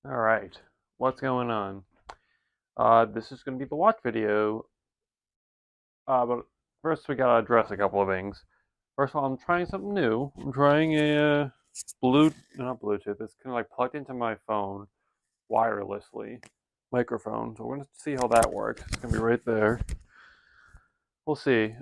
Alright, what's going on? This is going to be the watch video, but first we gotta address a couple of things. First of all, I'm trying something new. I'm trying a not Bluetooth, it's kind of like plugged into my phone wirelessly microphone. So we're going to see how that works. It's going to be right there. We'll see.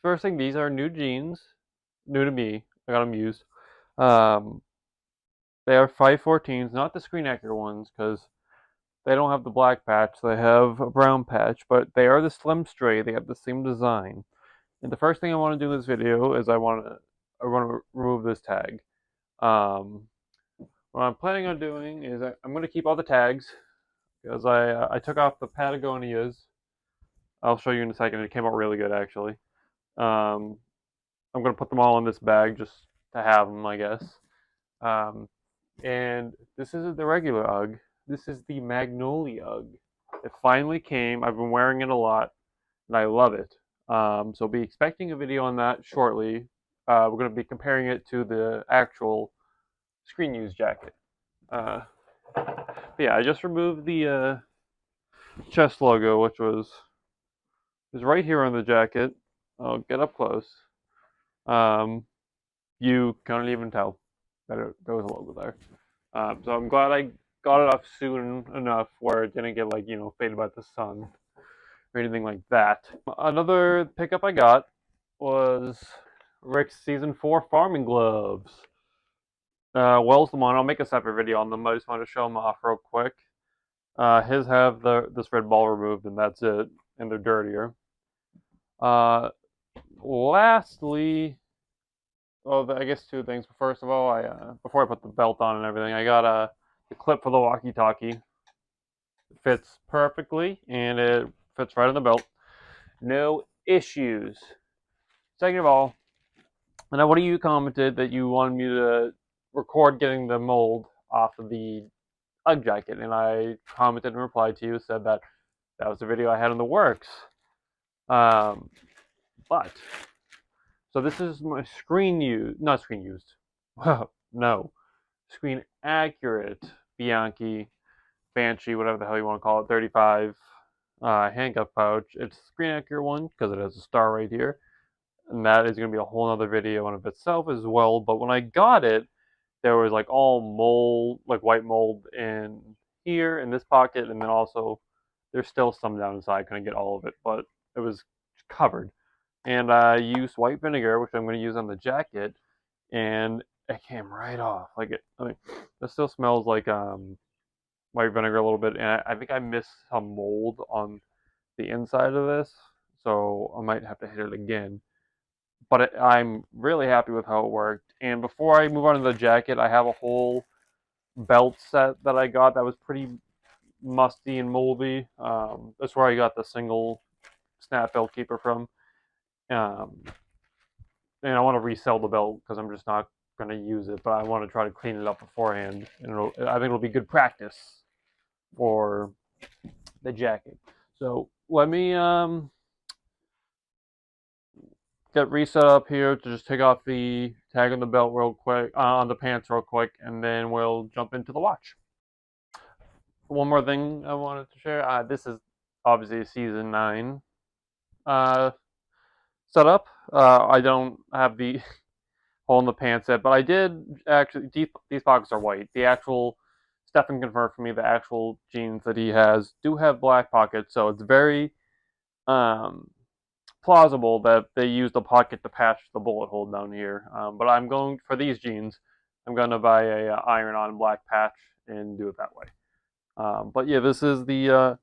First thing, these are new jeans, new to me. I got them used. Um, they are 514s, not the screen accurate ones, because they don't have the black patch, they have a brown patch, but they are the slim straight, they have the same design. And the first thing I want to do in this video is I want to remove this tag. Um, what I'm planning on doing is I'm going to keep all the tags because I took off the Patagonias. I'll show you in a second. It came out really good actually. Um, I'm going to put them all in this bag just to have them, I guess. Um, and this isn't the regular UGG. This is the Magnolia UGG. It finally came. I've been wearing it a lot, and I love it. So be expecting a video on that shortly. We're going to be comparing it to the actual screen use jacket. Yeah, I just removed the chest logo, which is right here on the jacket. I'll get up close. Um, you can't even tell that there was a logo there. So I'm glad I got it off soon enough where it didn't get faded by the sun or anything like that. Another pickup I got was Rick's Season 4 farming gloves. Wells the one. I'll make a separate video on them. I just want to show them off real quick. His have this red ball removed, and that's it. And they're dirtier. Lastly, well, I guess two things. First of all, before I put the belt on and everything, I got the clip for the walkie-talkie. It fits perfectly, and it fits right on the belt. No issues. Second of all, I know one of you commented that you wanted me to record getting the mold off of the UGG jacket, and I commented and replied to you, said that that was the video I had in the works. Um, but so this is my not screen used. No, screen accurate Bianchi Banshee, whatever the hell you want to call it, 35 handcuff pouch. It's a screen accurate one because it has a star right here, and that is going to be a whole other video in of itself as well. But when I got it, there was like all mold, like white mold in here in this pocket, and then also there's still some down inside. I couldn't get all of it, but it was covered. And I used white vinegar, which I'm going to use on the jacket, and it came right off. I mean, it still smells like white vinegar a little bit, and I think I missed some mold on the inside of this, so I might have to hit it again. But I'm really happy with how it worked. And before I move on to the jacket, I have a whole belt set that I got that was pretty musty and moldy. That's where I got the single snap belt keeper from. Um, and I want to resell the belt because I'm just not going to use it, but I want to try to clean it up beforehand. And I think it'll be good practice for the jacket. So let me get reset up here to just take off the tag on the belt real quick, on the pants real quick, and then we'll jump into the watch. One more thing I wanted to share. This is obviously a season 9 uh, setup. I don't have the hole in the pants yet, but I did actually. These pockets are white. The actual Stefan confirmed for me the actual jeans that he has do have black pockets, so it's very plausible that they used a pocket to patch the bullet hole down here. But I'm going for these jeans. I'm going to buy a iron-on black patch and do it that way. But yeah, this is the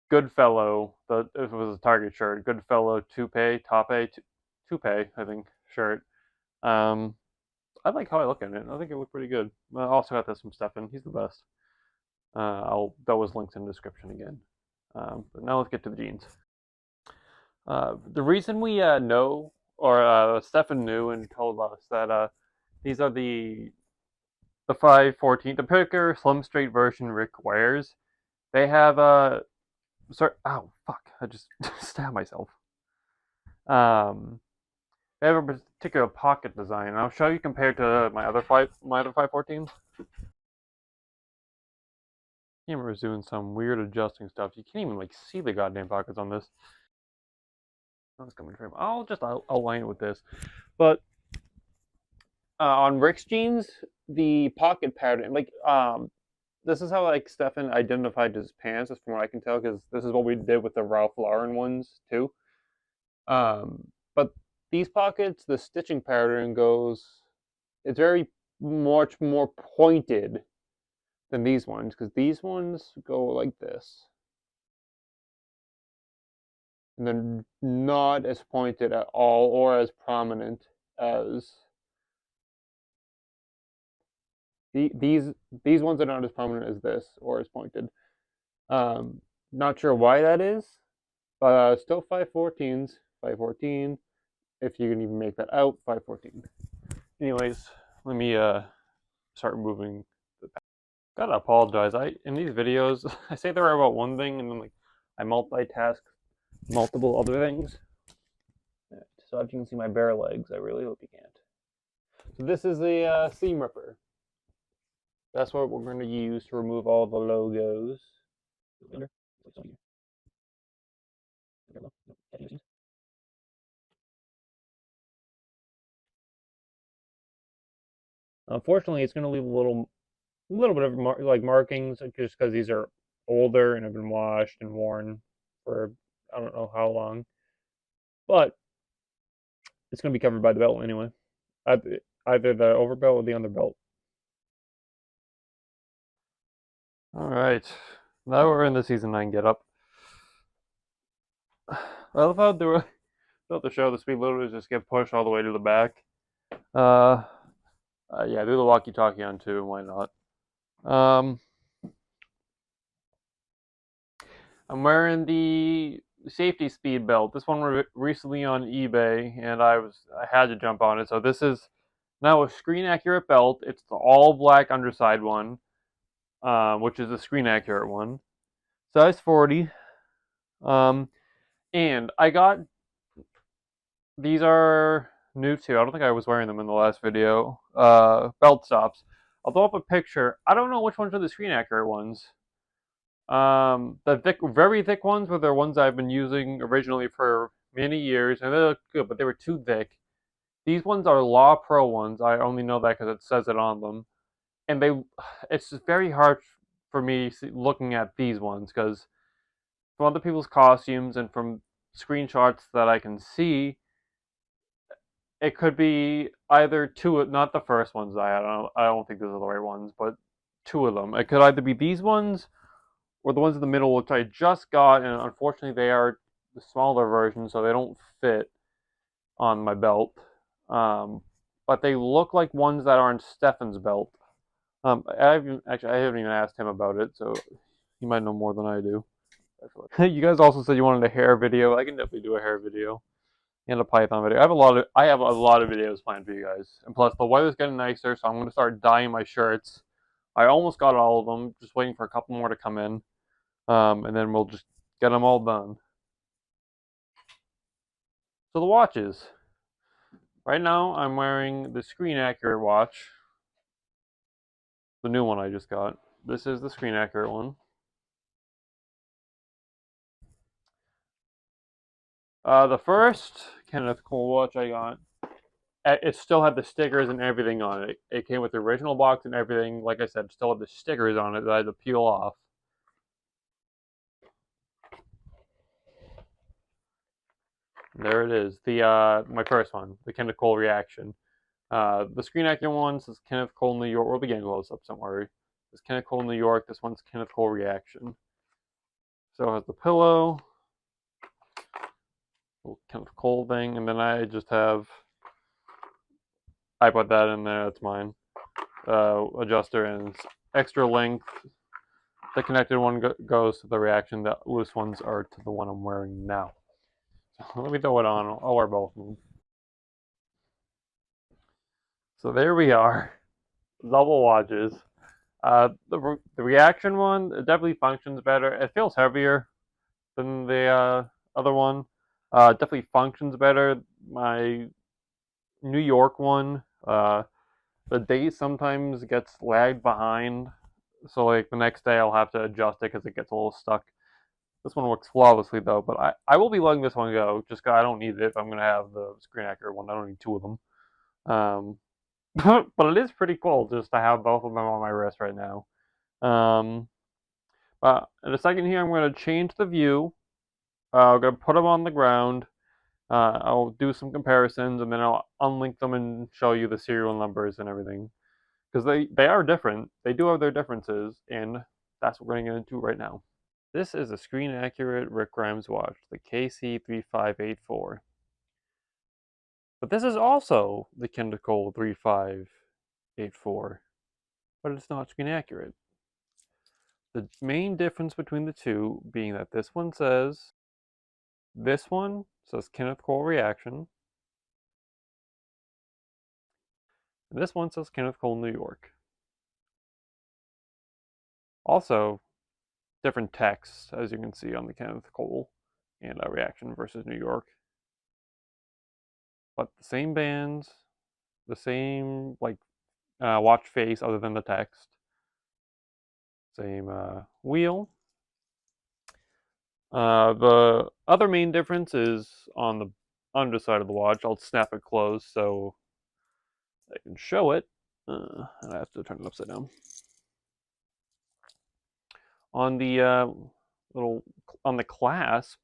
Goodfellow. If it was a Target shirt, Goodfellow toupe, I think shirt. I like how I look in it. I think it looked pretty good. I also got this from Stefan. He's the best. I'll throw his links in the description again. But now let's get to the jeans. The reason we know, or Stefan knew and told us that these are the 514, the picker slim straight version Rick wears. They have sorry, oh fuck, I just stabbed myself. They have a particular pocket design, and I'll show you compared to my other 514s. Camera's doing some weird adjusting stuff. You can't even like see the goddamn pockets on this. That's coming from. I'll align it with this. But on Rick's jeans, the pocket pattern, like this is how like Stefan identified his pants, as from what I can tell, because this is what we did with the Ralph Lauren ones too. But these pockets, the stitching pattern goes, it's very much more pointed than these ones, because these ones go like this. And they're not as pointed at all or as prominent as these ones are not as prominent as this or as pointed. Not sure why that is, but still 514s, 514. If you can even make that out, 514. Anyways, let me start moving. Gotta apologize. In these videos I say they're about one thing and then like I multitask multiple other things. So if you can see my bare legs, I really hope you can't. So this is a seam ripper. That's what we're going to use to remove all the logos. Unfortunately, it's going to leave a little bit of markings just because these are older and have been washed and worn for I don't know how long. But it's going to be covered by the belt anyway. Either the overbelt or the underbelt. All right. Now we're in the season 9 get up. I love how throughout the show the speed loaders just get pushed all the way to the back. Yeah, do the walkie-talkie on too. Why not? I'm wearing the safety speed belt. This one recently on eBay, and I had to jump on it. So this is now a screen accurate belt. It's the all black underside one, which is a screen accurate one, size 40. And I got these are new too. I don't think I was wearing them in the last video. Belt stops. I'll throw up a picture. I don't know which ones are the screen accurate ones. The thick, very thick ones were the ones I've been using originally for many years, and they look good, but they were too thick. These ones are Law Pro ones. I only know that because it says it on them, and it's just very hard for me looking at these ones because from other people's costumes and from screenshots that I can see, it could be either two, not the first ones I had. I don't think those are the right ones, but two of them. It could either be these ones or the ones in the middle, which I just got, and unfortunately they are the smaller version, so they don't fit on my belt. But they look like ones that are on Stefan's belt. I haven't even asked him about it, so he might know more than I do. You guys also said you wanted a hair video. I can definitely do a hair video and a Python video. I have a lot of videos planned for you guys, and plus the weather's getting nicer, so I'm going to start dyeing my shirts. I almost got all of them, just waiting for a couple more to come in. And then we'll just get them all done. So the watches. Right now, I'm wearing the screen accurate watch. The new one I just got. This is the screen accurate one. The first Kenneth Cole watch I got, it still had the stickers and everything on it. It came with the original box and everything. Like I said, still had the stickers on it that I had to peel off. There it is. My first one, the Kenneth Cole reaction. The screen accurate one says Kenneth Cole New York. We'll begin close-ups, don't worry. This is Kenneth Cole New York. This one's Kenneth Cole reaction. So it has the pillow, little Kenneth Cole thing, and then I put that in there. That's mine. Adjuster and extra length. The connected one goes to the reaction. The loose ones are to the one I'm wearing now. So let me throw it on. I'll wear both of them. So there we are. Double watches. The reaction one, it definitely functions better. It feels heavier than the other one. Definitely functions better. My New York one, the date sometimes gets lagged behind so like the next day I'll have to adjust it because it gets a little stuck. This one works flawlessly though, but I will be letting this one go just because I don't need it if I'm gonna have the screen accurate one. I don't need two of them. But it is pretty cool just to have both of them on my wrist right now. In a second here, I'm going to change the view. I'm going to put them on the ground. I'll do some comparisons, and then I'll unlink them and show you the serial numbers and everything. Because they are different. They do have their differences, and that's what we're going to get into right now. This is a screen-accurate Rick Grimes watch, the KC3584. But this is also the Kenneth Cole 3584, but it's not screen-accurate. The main difference between the two being that this one says Kenneth Cole Reaction, and this one says Kenneth Cole New York. Also, different text, as you can see on the Kenneth Cole and Reaction versus New York. But the same bands, the same watch face other than the text. Same wheel. The other main difference is on the underside of the watch. I'll snap it closed so I can show it. And I have to turn it upside down. On the on the clasp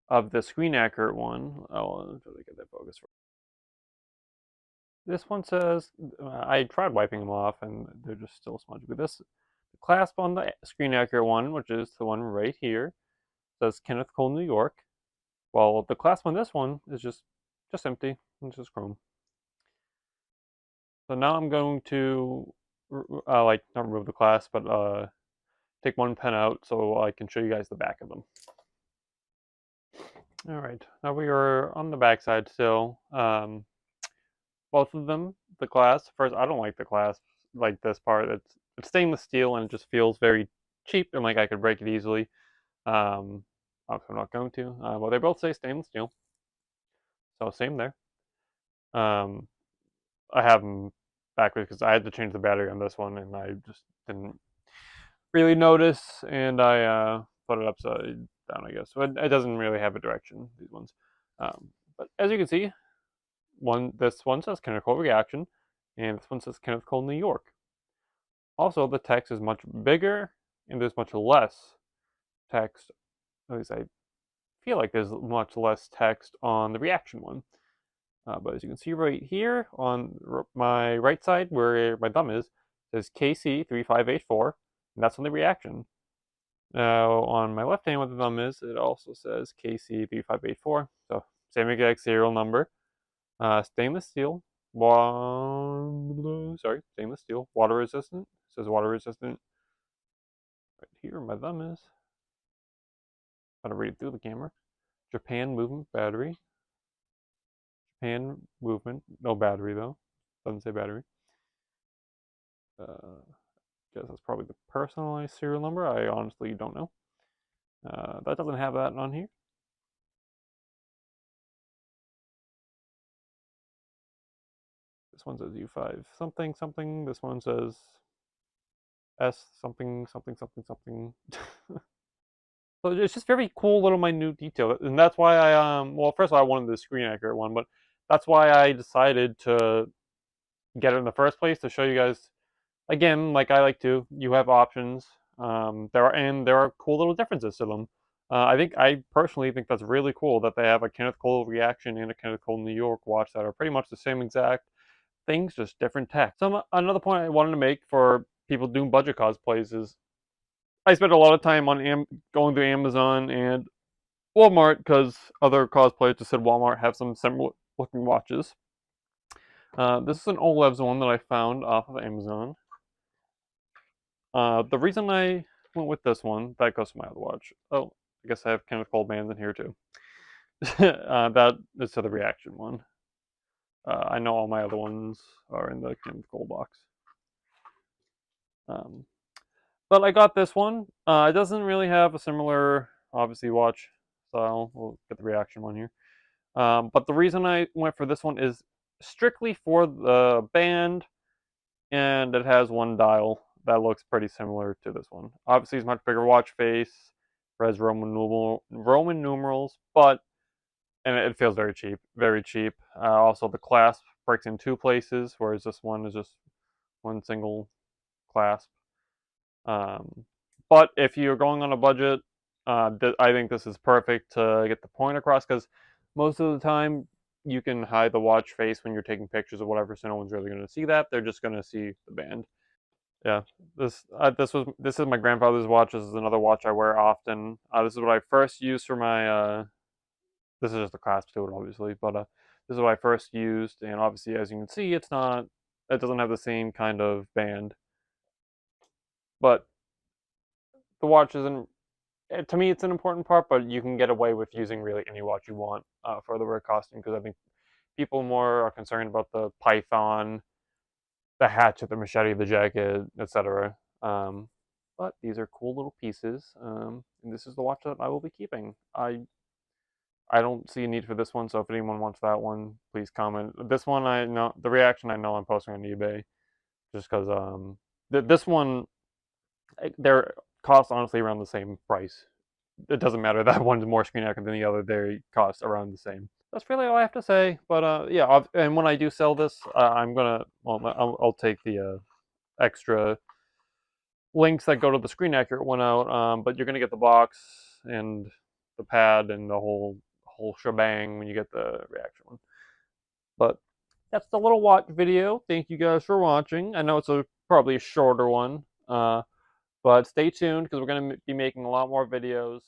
of the screen accurate one, I'll try to get that focus. This one says, I tried wiping them off and they're just still smudgy. But the clasp on the screen accurate one, which is the one right here, says Kenneth Cole New York. While the clasp on this one is just empty. It's just chrome. So now I'm going to not remove the clasp, but take one pen out so I can show you guys the back of them. All right, now we are on the back side still. Both of them, the clasp. First, I don't like the clasp, like this part. It's stainless steel and it just feels very cheap and like I could break it easily. I'm not going to. Well, they both say stainless steel, so same there. I have them backwards because I had to change the battery on this one and I just didn't really notice, and I put it upside down, I guess. But it doesn't really have a direction, these ones. But as you can see, this one says Kenneth Cole Reaction, and this one says Kenneth Cole New York. Also, the text is much bigger, and there's much less text. At least I feel like there's much less text on the Reaction one. But as you can see right here on my right side, where my thumb is, it says KC3584, and that's on the Reaction. Now, on my left hand where the thumb is, it also says KC3584. So, same exact serial number. Stainless steel. Stainless steel. Water resistant. It says water resistant. Right here, my thumb is. I'm going to read it through the camera. Japan movement battery. Japan movement. No battery, though. Doesn't say battery. Guess that's probably the personalized serial number. I honestly don't know. That doesn't have that on here. This one says U5 something something. This one says S something something something something. So it's just very cool little minute detail, and that's why I well, first of all, I wanted the screen accurate one, but that's why I decided to get it in the first place, to show you guys. Again, like I like to, you have options. There are cool little differences to them. I personally think that's really cool that they have a Kenneth Cole Reaction and a Kenneth Cole New York watch that are pretty much the same exact things, just different text. Another point I wanted to make for people doing budget cosplays is I spend a lot of time on going to Amazon and Walmart because other cosplayers just said Walmart have some similar looking watches. This is an Olev's one that I found off of Amazon. The reason I went with this one, that goes to my other watch. Oh, I guess I have Kenneth Cole bands in here too. That is to the Reaction one. I know all my other ones are in the Kenneth Cole box. But I got this one. It doesn't really have a similar, obviously, watch style. We'll get the Reaction one here. But the reason I went for this one is strictly for the band, and it has one dial that looks pretty similar to this one. Obviously, it's much bigger watch face, has Roman numerals, but and it feels very cheap, very cheap. Also, the clasp breaks in two places, whereas this one is just one single clasp. But if you're going on a budget, I think this is perfect to get the point across, because most of the time you can hide the watch face when you're taking pictures or whatever, so no one's really going to see that. They're just going to see the band. Yeah, this is my grandfather's watch. This is another watch I wear often. This is what I first used for my. This is just a clasp to it, obviously, but this is what I first used, and obviously, as you can see, it's not. It doesn't have the same kind of band, but the watch isn't. To me, it's an important part, but you can get away with using really any watch you want for the wear costume, because I think people more are concerned about the python, the hatchet, the machete, the jacket, etc. But these are cool little pieces, and this is the watch that I will be keeping. I don't see a need for this one, so if anyone wants that one, please comment. This one, I know the reaction. I know I'm posting on eBay, just because this one, their cost honestly around the same price. It doesn't matter that one's more screen accurate than the other. They cost around the same. That's really all I have to say. But yeah, and when I do sell this, I'm gonna I'll take the extra links that go to the screen accurate one out. But you're gonna get the box and the pad and the whole shebang when you get the reaction one. But that's the little watch video. Thank you guys for watching. I know it's probably a shorter one, but stay tuned, because we're gonna be making a lot more videos.